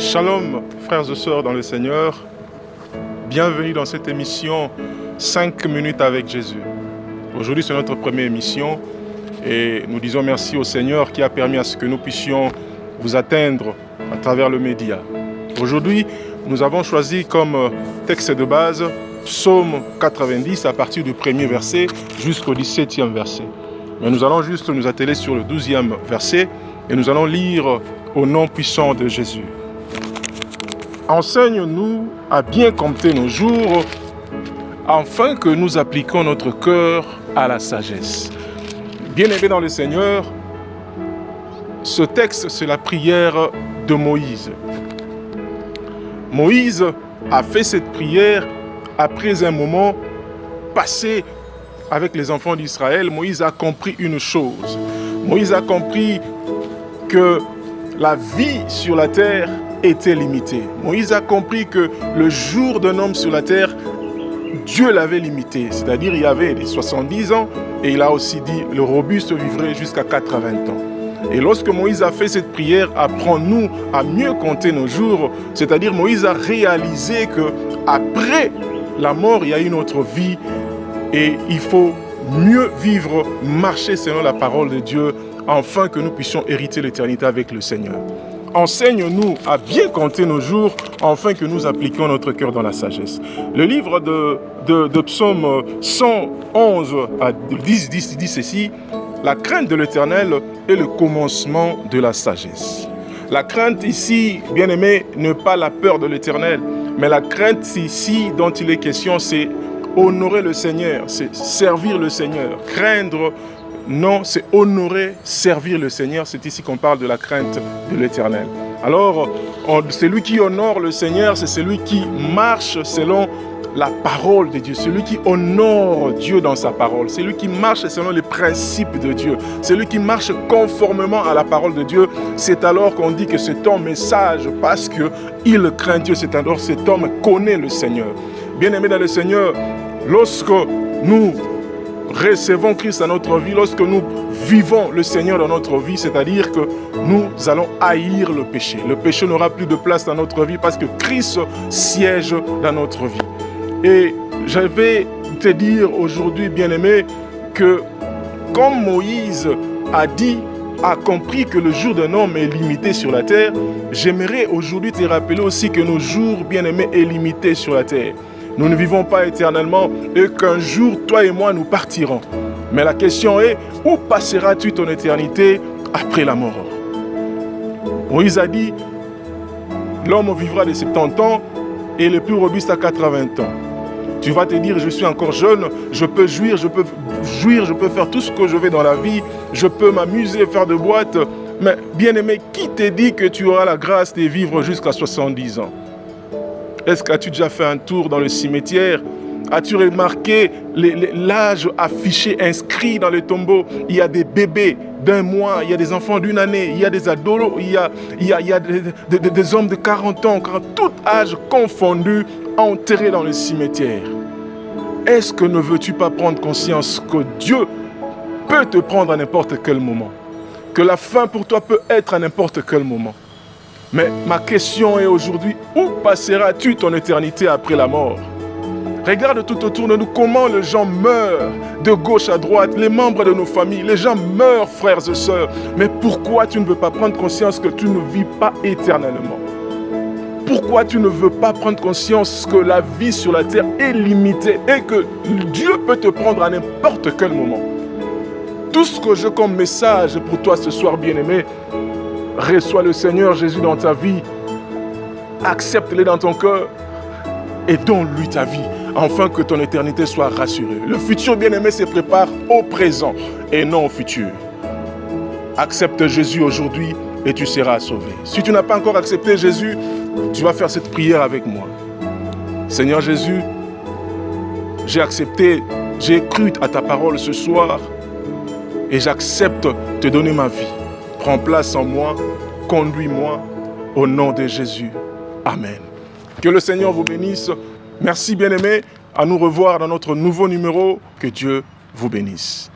Shalom, frères et sœurs dans le Seigneur. Bienvenue dans cette émission 5 minutes avec Jésus. Aujourd'hui, c'est notre première émission et nous disons merci au Seigneur qui a permis à ce que nous puissions vous atteindre à travers le média. Aujourd'hui, nous avons choisi comme texte de base Psaume 90 à partir du premier verset jusqu'au 17e verset. Mais nous allons juste nous atteler sur le 12e verset et nous allons lire au nom puissant de Jésus. Enseigne-nous à bien compter nos jours, afin que nous appliquions notre cœur à la sagesse. Bien-aimés dans le Seigneur, ce texte, c'est la prière de Moïse. Moïse a fait cette prière après un moment passé avec les enfants d'Israël. Moïse a compris une chose. Moïse a compris que la vie sur la terre était limitée. Moïse a compris que le jour d'un homme sur la terre, Dieu l'avait limité. C'est-à-dire il y avait les 70 ans et il a aussi dit le robuste vivrait jusqu'à 80 ans. Et lorsque Moïse a fait cette prière, apprends-nous à mieux compter nos jours, c'est-à-dire Moïse a réalisé que après la mort, il y a une autre vie et il faut mieux vivre, marcher selon la parole de Dieu, afin que nous puissions hériter l'éternité avec le Seigneur. Enseigne-nous à bien compter nos jours, afin que nous appliquions notre cœur dans la sagesse. Le livre de Psaume 111 à 10 dit ceci: la crainte de l'Éternel est le commencement de la sagesse. La crainte ici, bien-aimé, n'est pas la peur de l'Éternel, mais la crainte ici dont il est question, c'est honorer le Seigneur, c'est servir le Seigneur. Craindre, non, c'est honorer, servir le Seigneur. C'est ici qu'on parle de la crainte de l'Éternel. Alors, celui qui honore le Seigneur, c'est celui qui marche selon la parole de Dieu, celui qui honore Dieu dans sa parole, celui qui marche selon les principes de Dieu, celui qui marche conformément à la parole de Dieu. C'est alors qu'on dit que cet homme est sage parce qu'il craint Dieu. C'est alors que cet homme connaît le Seigneur. Bien-aimés dans le Seigneur, lorsque nous recevons Christ dans notre vie, lorsque nous vivons le Seigneur dans notre vie, c'est-à-dire que nous allons haïr le péché. Le péché n'aura plus de place dans notre vie parce que Christ siège dans notre vie. Et je vais te dire aujourd'hui, bien-aimé, que comme Moïse a compris que le jour d'un homme est limité sur la terre, j'aimerais aujourd'hui te rappeler aussi que nos jours, bien-aimés, est limité sur la terre. Nous ne vivons pas éternellement et qu'un jour, toi et moi, nous partirons. Mais la question est, où passeras-tu ton éternité après la mort? Moïse a dit, l'homme vivra de 70 ans et le plus robuste à 80 ans. Tu vas te dire, je suis encore jeune, je peux jouir, je peux faire tout ce que je veux dans la vie, je peux m'amuser, faire de boîtes. Mais bien-aimé, qui te dit que tu auras la grâce de vivre jusqu'à 70 ans? Est-ce que as-tu déjà fait un tour dans le cimetière? As-tu remarqué l'âge affiché, inscrit dans les tombeaux? Il y a des bébés d'1 mois, il y a des enfants d'1 année, il y a des ados, il y a des hommes de 40 ans, tout âge confondu, enterrés dans le cimetière. Est-ce que ne veux-tu pas prendre conscience que Dieu peut te prendre à n'importe quel moment? Que la fin pour toi peut être à n'importe quel moment? Mais ma question est aujourd'hui, où passeras-tu ton éternité après la mort? Regarde tout autour de nous comment les gens meurent de gauche à droite, les membres de nos familles, les gens meurent, frères et sœurs. Mais pourquoi tu ne veux pas prendre conscience que tu ne vis pas éternellement? Pourquoi tu ne veux pas prendre conscience que la vie sur la terre est limitée et que Dieu peut te prendre à n'importe quel moment? Tout ce que j'ai comme message pour toi ce soir, bien-aimé, reçois le Seigneur Jésus dans ta vie, accepte-le dans ton cœur et donne-lui ta vie, afin que ton éternité soit rassurée. Le futur, bien-aimé, se prépare au présent et non au futur. Accepte Jésus aujourd'hui et tu seras sauvé. Si tu n'as pas encore accepté Jésus, tu vas faire cette prière avec moi. Seigneur Jésus, j'ai accepté, j'ai cru à ta parole ce soir et j'accepte de te donner ma vie. Prends place en moi, conduis-moi au nom de Jésus. Amen. Que le Seigneur vous bénisse. Merci bien-aimés. À nous revoir dans notre nouveau numéro. Que Dieu vous bénisse.